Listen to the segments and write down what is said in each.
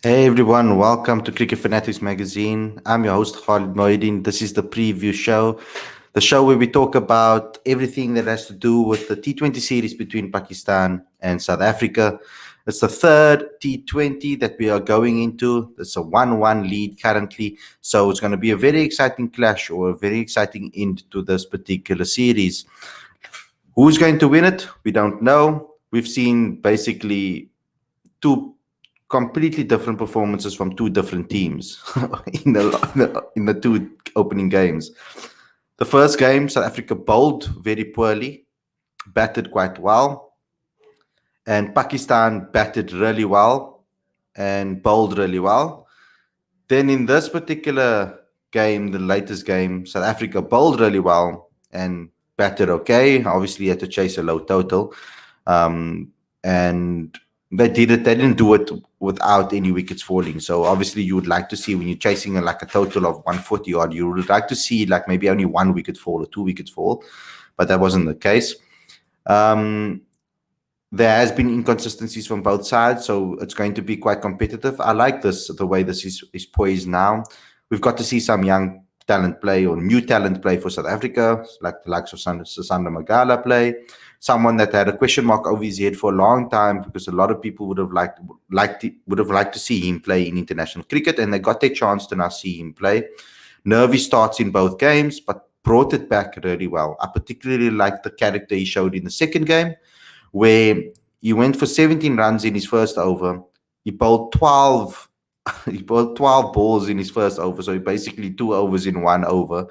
Hey everyone, welcome to Cricket Fanatics Magazine. I'm your host Khalid Moeddin. This is the preview show, the show where we talk about everything that has to do with the T20 series between Pakistan and South Africa. It's the third T20 that we are going into. It's a 1-1 lead currently. So it's going to be a very exciting clash or a very exciting end to this particular series. Who's going to win it? We don't know. We've seen basically two completely different performances from two different teams in the two opening games. The first game, South Africa bowled very poorly, batted quite well, and Pakistan batted really well and bowled really well. Then in this particular game, the latest game, South Africa bowled really well and batted okay. Obviously, had to chase a low total. And they did it. They didn't do it without any wickets falling. So obviously, you would like to see when you're chasing like a total of 140 odd, you would like to see like maybe only one wicket fall or two wickets fall, but that wasn't the case. There has been inconsistencies from both sides, so it's going to be quite competitive. I like the way this is poised now. We've got to see some young talent play or new talent play for South Africa, like the likes of Sasanda Magala play. Someone that had a question mark over his head for a long time because a lot of people would have liked to see him play in international cricket, and they got their chance to now see him play. Nervy starts in both games, but brought it back really well. I particularly like the character he showed in the second game, where he went for 17 runs in his first over. He bowled 12 he bowled 12 balls in his first over, so he basically 2 overs in 1 over.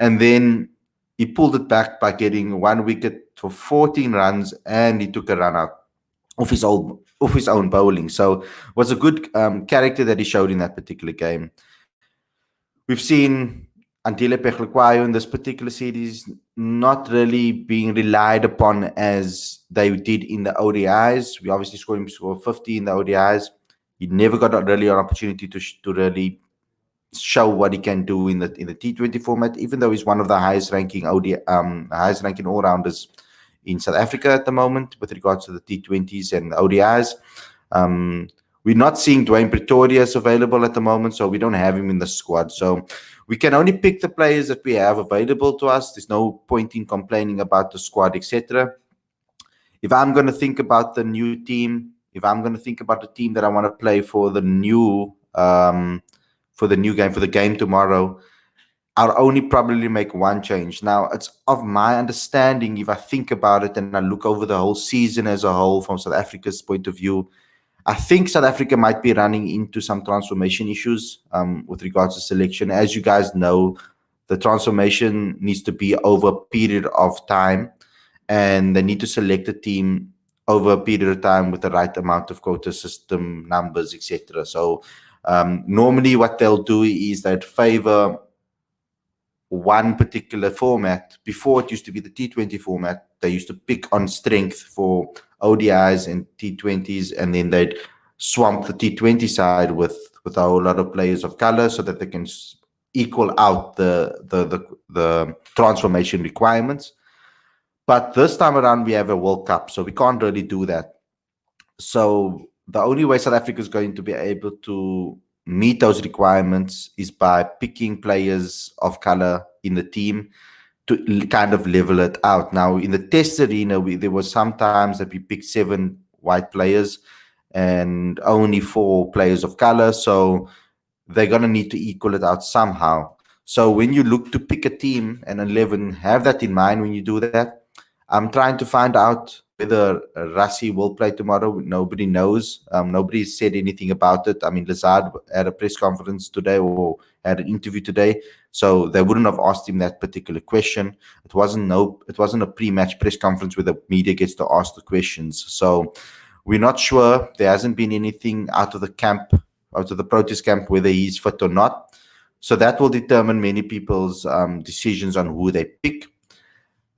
And then he pulled it back by getting 1 wicket for 14 runs, and he took a run out of his own bowling. So it was a good character that he showed in that particular game. We've seen Andile Pechlekwayo in this particular series not really being relied upon as they did in the ODIs. We obviously scored him for 50 in the ODIs. He never got really an opportunity to really show what he can do in the T20 format, even though he's one of the highest ranking all rounders in South Africa at the moment with regards to the T20s and ODIs. We're not seeing Dwayne Pretorius available at the moment, so we don't have him in the squad. So we can only pick the players that we have available to us. There's no point in complaining about the squad, etc. If I'm going to think about the new team, if I'm going to think about the team that I want to play for the new game, for the game tomorrow, I'll only probably make one change. Now, it's of my understanding, if I think about it and I look over the whole season as a whole from South Africa's point of view, I think South Africa might be running into some transformation issues with regards to selection. As you guys know, the transformation needs to be over a period of time, and they need to select a team over a period of time with the right amount of quota system numbers, etc. So normally what they'll do is they'd favor one particular format. Before, it used to be the T20 format. They used to pick on strength for ODIs and T20s, and then they'd swamp the T20 side with a whole lot of players of color so that they can equal out the transformation requirements. But this time around, we have a World Cup, so we can't really do that. So the only way South Africa is going to be able to meet those requirements is by picking players of color in the team to kind of level it out. Now, in the test arena, there was some times that we picked 7 white players and only 4 players of color. So they're going to need to equal it out somehow. So when you look to pick a team and 11, have that in mind when you do that. I'm trying to find out whether Rassie will play tomorrow. Nobody knows. Nobody said anything about it. I mean, Lazard had a press conference today or had an interview today, so they wouldn't have asked him that particular question. It wasn't a pre-match press conference where the media gets to ask the questions. So we're not sure. There hasn't been anything out of the Proteas camp, whether he's fit or not. So that will determine many people's decisions on who they pick.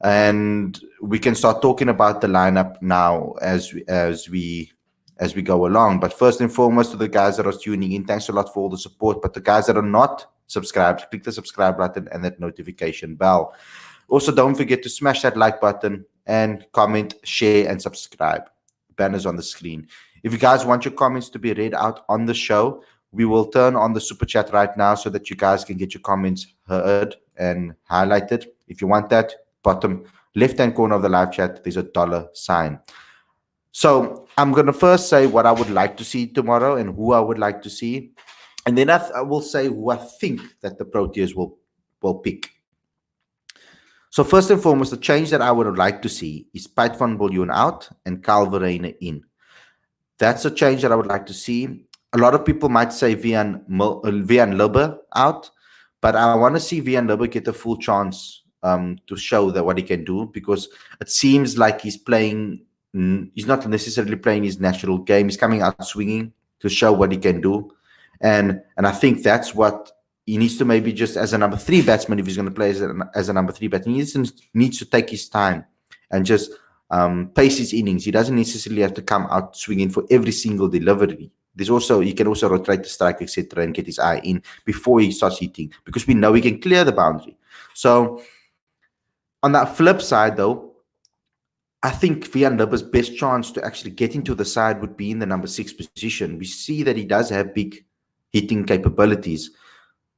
And we can start talking about the lineup now as we go along. But first and foremost, to the guys that are tuning in, thanks a lot for all the support. But the guys that are not subscribed, click the subscribe button and that notification bell. Also, don't forget to smash that like button and comment, share, and subscribe. Banners on the screen. If you guys want your comments to be read out on the show, we will turn on the super chat right now so that you guys can get your comments heard and highlighted. If you want that, bottom left-hand corner of the live chat, there's a $sign. So I'm going to first say what I would like to see tomorrow and who I would like to see. And then I will say who I think that the Proteas will pick. So first and foremost, the change that I would like to see is Pat van Biljon out and Verreynne in. That's a change that I would like to see. A lot of people might say Verreynne Lubbe out, but I want to see Verreynne Lubbe get a full chance to show that what he can do, because it seems like he's not necessarily playing his natural game. He's coming out swinging to show what he can do. And I think that's what he needs to, maybe just as a number 3 batsman, if he's going to play as a number 3 batsman, he needs to take his time and just pace his innings. He doesn't necessarily have to come out swinging for every single delivery. He can also rotate the strike, etc., and get his eye in before he starts hitting, because we know he can clear the boundary. So on that flip side, though, I think Verreynne Lubbe's best chance to actually get into the side would be in the number 6 position. We see that he does have big hitting capabilities.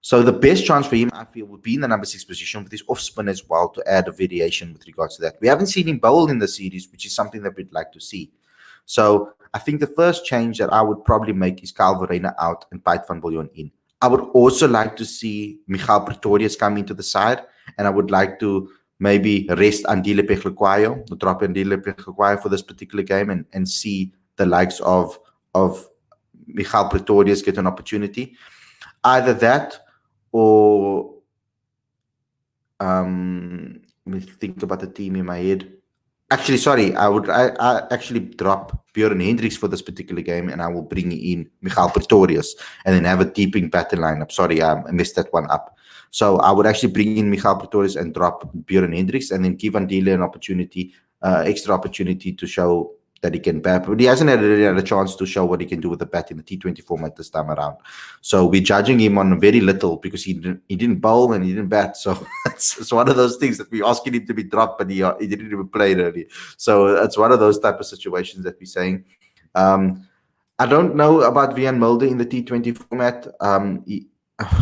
So the best chance for him, I feel, would be in the number 6 position with his off spin as well, to add a variation with regards to that. We haven't seen him bowl in the series, which is something that we'd like to see. So I think the first change that I would probably make is Verreynne out and Pat van Biljon in. I would also like to see Michael Pretorius come into the side, and I would like to maybe rest Andile Pegloquayo, drop Andile Pegloquayo for this particular game, and see the likes of Michael Pretorius get an opportunity. Either that, or let me think about the team in my head. Actually, sorry, I actually drop Björn Hendricks for this particular game, and I will bring in Michael Pretorius and then have a deeping battle lineup. Sorry, I messed that one up. So I would actually bring in Michael Pretorius and drop Björn Hendricks, and then give Andile an opportunity, extra opportunity to show that he can bat. But he hasn't really had a chance to show what he can do with the bat in the T20 format this time around. So we're judging him on very little, because he didn't bowl and he didn't bat. So it's one of those things that we're asking him to be dropped, but he didn't even play really. So it's one of those type of situations that we're saying. I don't know about Verreynne Mulder in the T20 format.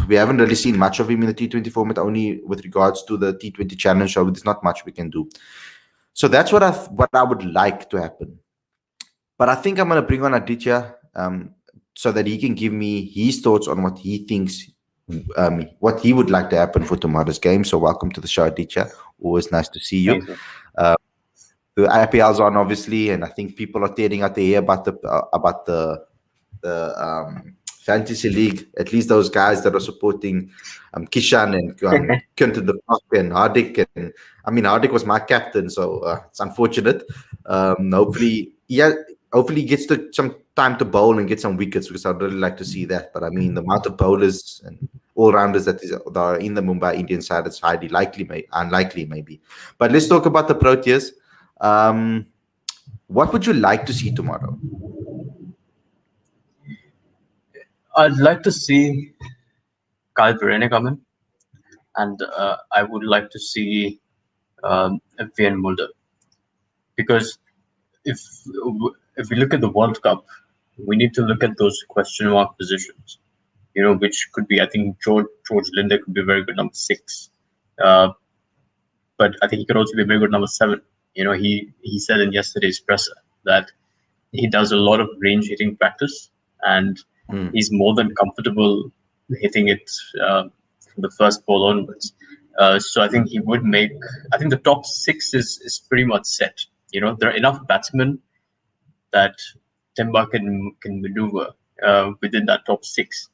We haven't really seen much of him in the T20 format, only with regards to the T20 challenge. So there's not much we can do. So that's what I would like to happen. But I think I'm going to bring on Aditya so that he can give me his thoughts on what he thinks, what he would like to happen for tomorrow's game. So welcome to the show, Aditya. Always nice to see you. The IPL's on, obviously, and I think people are tearing out their hair about the fantasy league. At least those guys that are supporting Kishan and Quinton de Kock and Hardik. And I mean, Hardik was my captain, so it's unfortunate. Hopefully he gets some time to bowl and get some wickets, because I'd really like to see that. But I mean, the amount of bowlers and all-rounders that are in the Mumbai Indian side, it's highly unlikely maybe. But let's talk about the Proteas. What would you like to see tomorrow? I'd like to see Verreynne come in, and I would like to see Verreynne Mulder, because if we look at the World Cup, we need to look at those question mark positions, which could be, I think George Linde could be a very good number 6, but I think he could also be a very good number 7. He said in yesterday's presser that he does a lot of range hitting practice, and he's more than comfortable hitting it from the first ball onwards. So I think he would make. I think the top 6 is pretty much set. There are enough batsmen that Temba can maneuver within that top 6.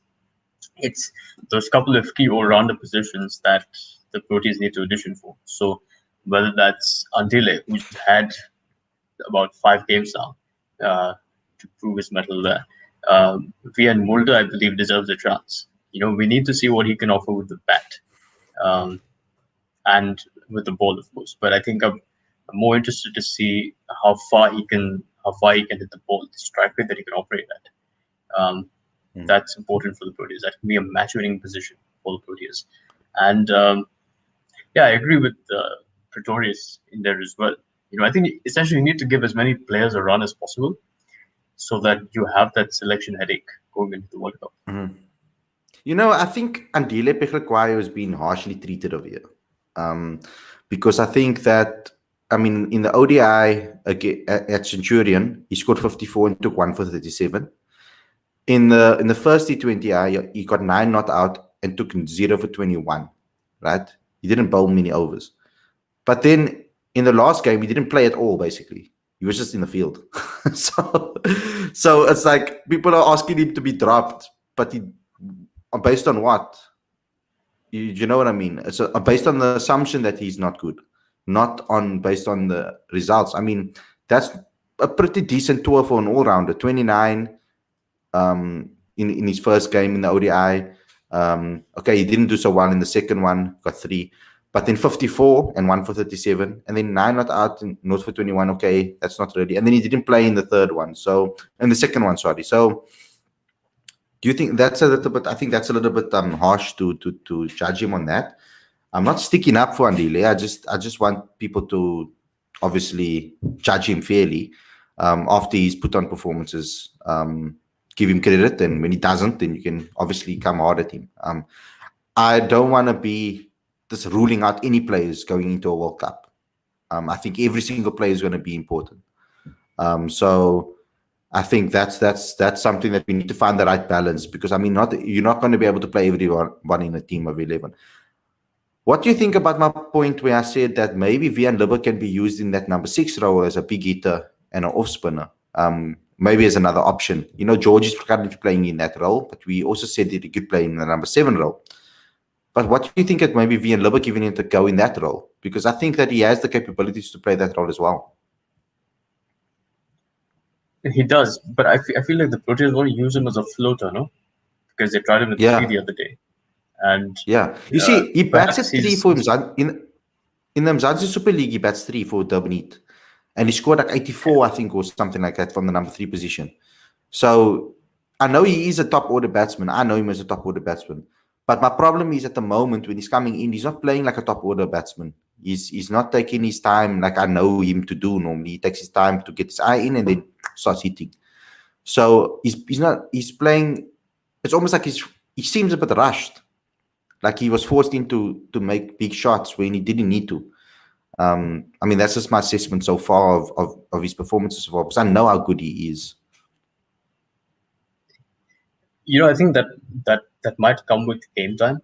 It's those couple of key all-rounder positions that the Proteas need to audition for. So whether that's Andile, who's had about 5 games now to prove his mettle there. Verreynne Mulder, I believe, deserves a chance. We need to see what he can offer with the bat and with the ball, of course. But I think I'm more interested to see how far he can hit the ball, the strike rate that he can operate at. That's important for the Proteas. That can be a match-winning position for the Proteas. And I agree with Pretorius in there as well. I think essentially you need to give as many players a run as possible. so that you have that selection headache going into the World Cup. I think Andile Pekrekwayo has been harshly treated over here. Because I think that, in the ODI at Centurion, he scored 54 and took 1 for 37. In the first T20I, he got 9 not out and took 0 for 21, right? He didn't bowl many overs. But then in the last game, he didn't play at all, basically. He was just in the field. so it's like people are asking him to be dropped, but based on what? You know what I mean? It's based on the assumption that he's not good, not based on the results. That's a pretty decent tour for an all-rounder. 29 in his first game in the ODI. Okay, he didn't do so well in the second one, got 3. But then 54 and 1 for 37, and then 9 not out and 0 for 21. Okay, that's not really. And then he didn't play in the third one. So in the second one, sorry. So do you think that's a little bit? I think that's a little bit harsh to judge him on that. I'm not sticking up for Andile. I just want people to obviously judge him fairly after he's put on performances. Give him credit, and when he doesn't, then you can obviously come hard at him. I don't want to be just ruling out any players going into a World Cup. I think every single player is going to be important. So I think that's something that we need to find the right balance, because you're not going to be able to play everyone in a team of 11. What do you think about my point where I said that maybe Verreynne Libbe can be used in that number 6 role as a big hitter and an off spinner? Maybe as another option. George is currently playing in that role, but we also said that he could play in the number 7 role. But what do you think that maybe Verreynne Libbe giving him to go in that role? Because I think that he has the capabilities to play that role as well. He does, but I feel like the Proteas want to use him as a floater, no? Because they tried him at 3 the other day. And you see, he bats at 3 for him. In the Mzansi Super League, he bats 3 for Durban. And he scored like 84, I think, or something like that from the number 3 position. So I know he is a top order batsman. I know him as a top order batsman. But my problem is at the moment when he's coming in, he's not playing like a top order batsman. He's not taking his time like I know him to do normally. He takes his time to get his eye in and then starts hitting. So he's playing. It's almost like he seems a bit rushed. Like he was forced into to make big shots when he didn't need to. That's just my assessment so far of his performances so far, because I know how good he is. I think that might come with game time.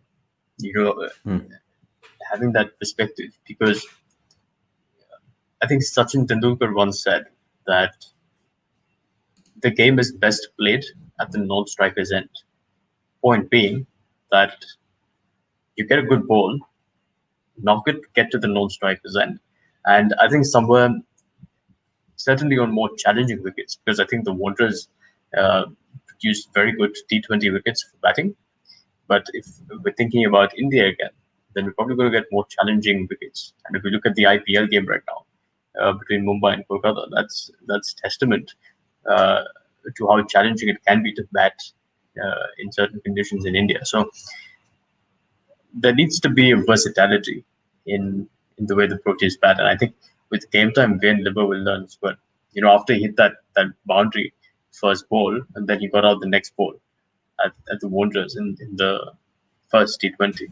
Having that perspective, because I think Sachin Tendulkar once said that the game is best played at the non-striker's end. Point being that you get a good ball, knock it, get to the non-striker's end. And I think somewhere, certainly on more challenging wickets, because I think the Wanderers produced very good T20 wickets for batting. But if we're thinking about India again, then we're probably going to get more challenging wickets. And if we look at the IPL game right now, between Mumbai and Kolkata, that's testament to how challenging it can be to bat in certain conditions in India. So there needs to be a versatility in the way the Proteas bat. And I think with game time, Verreynne Libbe will learn as well. After he hit that boundary first ball, and then he got out the next ball at the Wanderers in the first T20.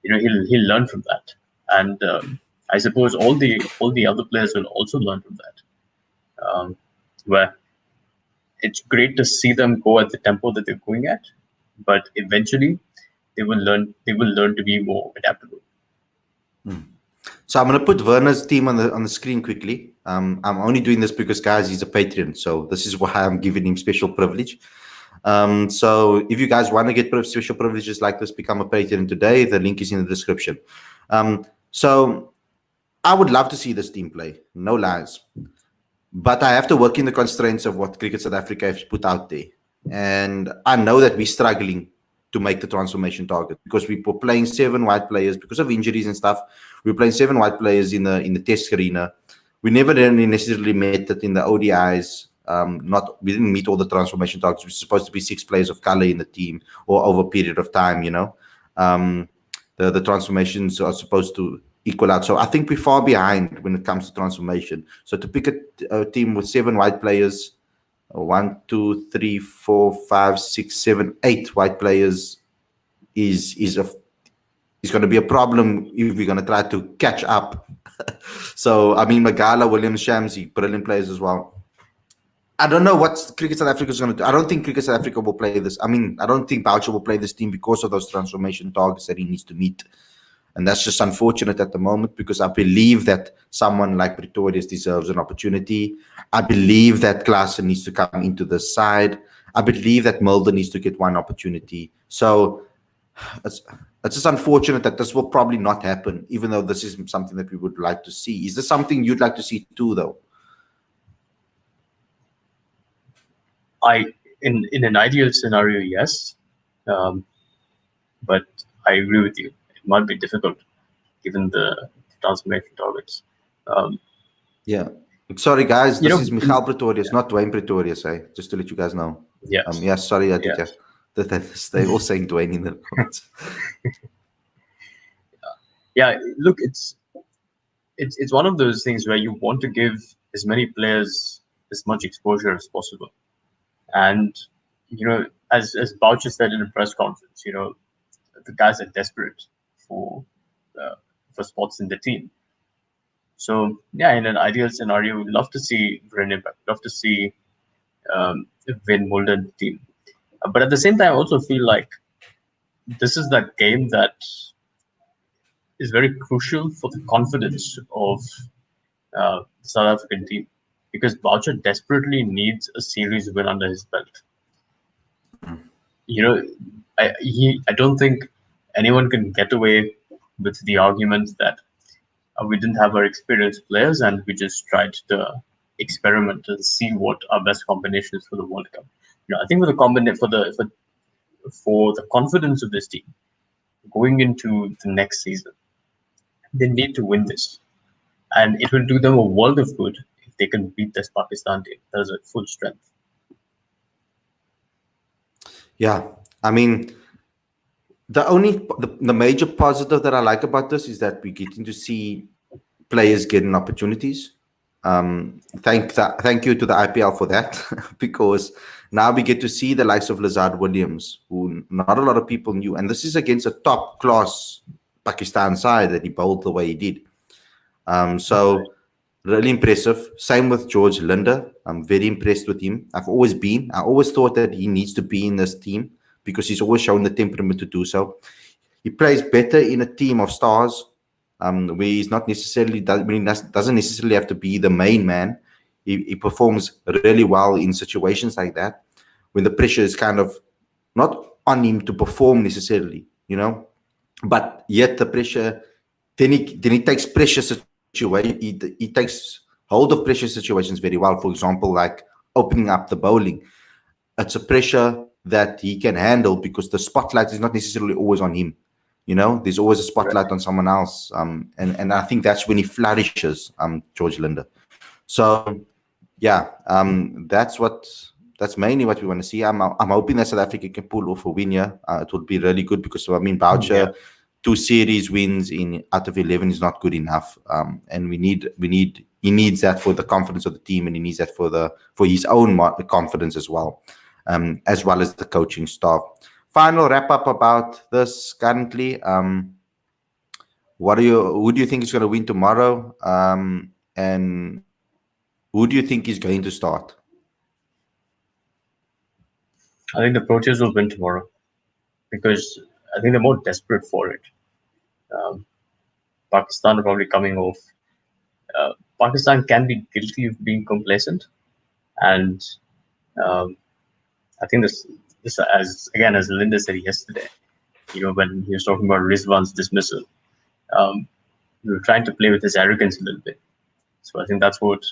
He'll learn from that. And I suppose all the other players will also learn from that. Where it's great to see them go at the tempo that they're going at, but eventually they will learn to be more adaptable. So I'm going to put Werner's team on the screen quickly. I'm only doing this because, guys, he's a Patreon, so this is why I'm giving him special privilege. So if you guys want to get special privileges like this, become a Patreon today. The link is in the description. So I would love to see this team play, no lies. But I have to work in the constraints of what Cricket South Africa has put out there. And I know that we're struggling to make the transformation target because we were playing 7 white players because of injuries and stuff. We were playing 7 white players in the test arena. We never really necessarily met it in the ODIs. We didn't meet all the transformation targets. We're supposed to be 6 players of color in the team or over a period of time, the transformations are supposed to equal out. So I think we're far behind when it comes to transformation. So to pick a team with 7 white players 1, 2, 3, 4, 5, 6, 7, 8 white players is going to be a problem if we're going to try to catch up. So, I mean, Magala, Williams, Shamsi, brilliant players as well. I don't know what Cricket South Africa is going to do. I don't think Cricket South Africa will play this. I mean, I don't think Boucher will play this team because of those transformation targets that he needs to meet. And that's just unfortunate at the moment, because I believe that someone like Pretorius deserves an opportunity. I believe that Klaassen needs to come into the side. I believe that Mulder needs to get one opportunity. So it's just unfortunate that this will probably not happen, even though this is something that we would like to see. Is this something you'd like to see too, though? In an ideal scenario, yes, but I agree with you. It might be difficult given the transformation targets. Yeah. Sorry, guys. This is Michael Pretorius, not Dwayne Pretorius. Just to let you guys know. Yes. Yeah. Sorry, Aditya. Yes. They're all saying Dwayne in the comments. Yeah. Look, it's one of those things where you want to give as many players as much exposure as possible. And, as Boucher said in a press conference, the guys are desperate for spots in the team. So, yeah, in an ideal scenario, we'd love to see Verreynne back, love to see Verreynne Mulder in the team. But at the same time, I also feel like this is that game that is very crucial for the confidence of the South African team, because Boucher desperately needs a series win under his belt. I don't think anyone can get away with the argument that we didn't have our experienced players and we just tried to experiment and see what our best combinations for the World Cup. I think for the confidence of this team going into the next season, they need to win this, and it will do them a world of good if they can beat this Pakistan team that is at full strength. Yeah, I mean, the major positive that I like about this is that we're getting to see players getting opportunities. Thank you to the IPL for that, because now we get to see the likes of Lazard Williams, who not a lot of people knew, and this is against a top class Pakistan side that he bowled the way he did. So really impressive. Same with George Linder. I'm very impressed with him. I always thought that he needs to be in this team because he's always shown the temperament to do so. He plays better in a team of stars, where he's not necessarily doesn't necessarily have to be the main man. He performs really well in situations like that, when the pressure is kind of not on him to perform necessarily, but yet the pressure. Then he takes pressure situations. He takes hold of pressure situations very well. For example, like opening up the bowling, it's a pressure that he can handle because the spotlight is not necessarily always on him. There's always a spotlight on someone else. And I think that's when he flourishes, George Linder. So, yeah, that's mainly what we want to see. I'm hoping that South Africa can pull off a win here. It would be really good because, Boucher, 2 series wins out of 11 is not good enough. And he needs that for the confidence of the team, and he needs that for his own confidence as well as the coaching staff. Final wrap up about this currently. Who do you think is going to win tomorrow? And who do you think is going to start? I think the Proteas will win tomorrow because I think they're more desperate for it. Pakistan are probably coming off. Pakistan can be guilty of being complacent, and I think this as Linda said yesterday, when he was talking about Rizwan's dismissal, we were trying to play with his arrogance a little bit. So I think that's what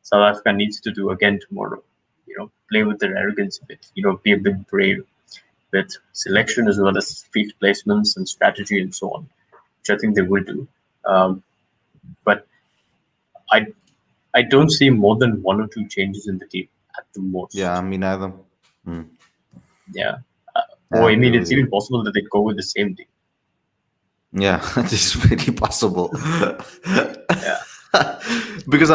South Africa needs to do again tomorrow. Play with their arrogance a bit. Be a bit brave with selection as well as field placements and strategy and so on, which I think they will do. But I don't see more than 1 or 2 changes in the team at the most. Yeah, me neither. Yeah. It's even possible that they go with the same team. Yeah, this is really possible. Yeah. Because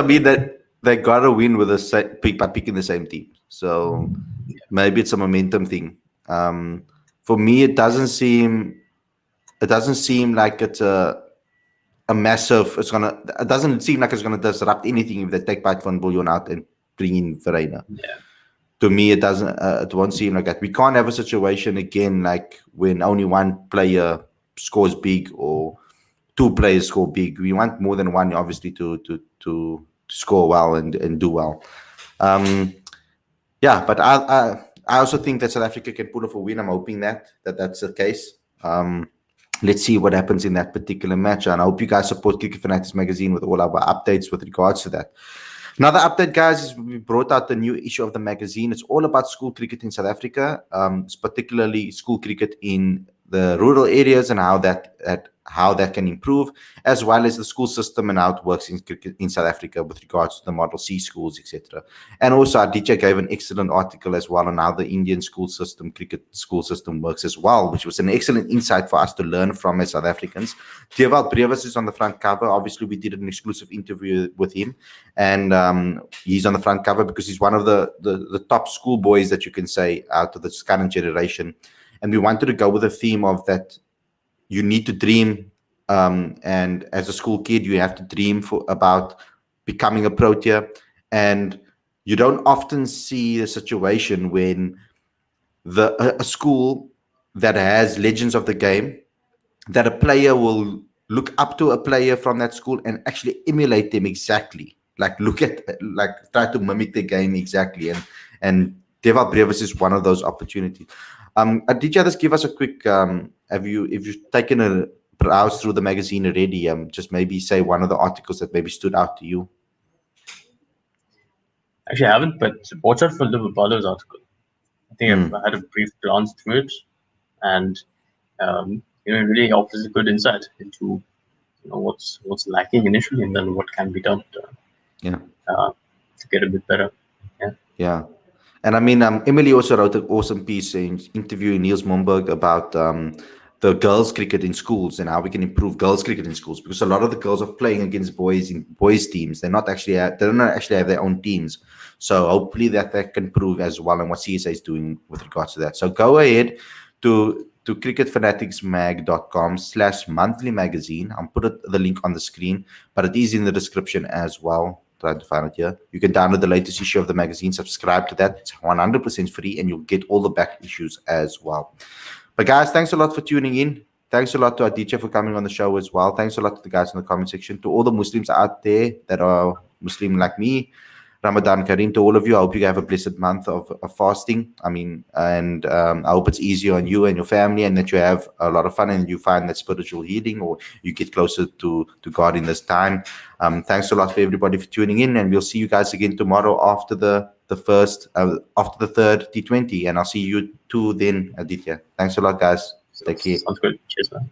they got to win with the same pick by picking the same team. So maybe it's a momentum thing. For me, it doesn't seem like it's a massive. It doesn't seem like it's gonna disrupt anything if they take Patron Bouillon out and bring in Verreynne. Yeah. To me, it doesn't. It won't seem like that. We can't have a situation again like when only one player scores big or two players score big. We want more than one, obviously, to score well and do well. Yeah, but I also think that South Africa can pull off a win. I'm hoping that's the case. Let's see what happens in that particular match. And I hope you guys support Cricket Fanatics Magazine with all our updates with regards to that. Another update, guys, is we brought out the new issue of the magazine. It's all about school cricket in South Africa, particularly school cricket in the rural areas and how that can improve, as well as the school system and how it works in South Africa with regards to the Model C schools, etc. And also, Aditya gave an excellent article as well on how the Indian cricket school system works as well, which was an excellent insight for us to learn from as South Africans. Dewald Brevis is on the front cover. Obviously, we did an exclusive interview with him, and he's on the front cover because he's one of the top schoolboys that you can say out of this current generation. And we wanted to go with a theme of that you need to dream, and as a school kid, you have to dream about becoming a Protea. And you don't often see a situation when a school that has legends of the game, that a player will look up to a player from that school and actually emulate them exactly. Like try to mimic the game exactly. And Dewald Brevis is one of those opportunities. Did you just give us a quick? If you've taken a browse through the magazine already, just maybe say one of the articles that maybe stood out to you. Actually, I haven't, but watch out for Liverpool's article. I think I've had a brief glance through it, and it really offers a good insight into what's lacking initially, and then what can be done to get a bit better. Yeah. And I mean, Emily also wrote an awesome piece interviewing Niels Momberg about the girls' cricket in schools and how we can improve girls' cricket in schools, because a lot of the girls are playing against boys in boys' teams. They don't actually have their own teams. So hopefully that can improve as well, and what CSA is doing with regards to that. So go ahead to cricketfanaticsmag.com/monthly magazine. I'll put the link on the screen, but it is in the description as well. Trying to find it here. You can download the latest issue of the magazine, subscribe to that. It's 100% free, and you'll get all the back issues as well. But guys, thanks a lot for tuning in. Thanks a lot to Aditya for coming on the show as well. Thanks a lot to the guys in the comment section, to all the Muslims out there that are Muslim like me. Ramadan Kareem to all of you. I hope you have a blessed month of fasting. I mean, and I hope it's easier on you and your family, and that you have a lot of fun and you find that spiritual healing, or you get closer to God in this time. Thanks a lot for everybody for tuning in, and we'll see you guys again tomorrow after the third T20, and I'll see you too then, Aditya. Thanks a lot, guys. Take care. Sounds good. Cheers, man.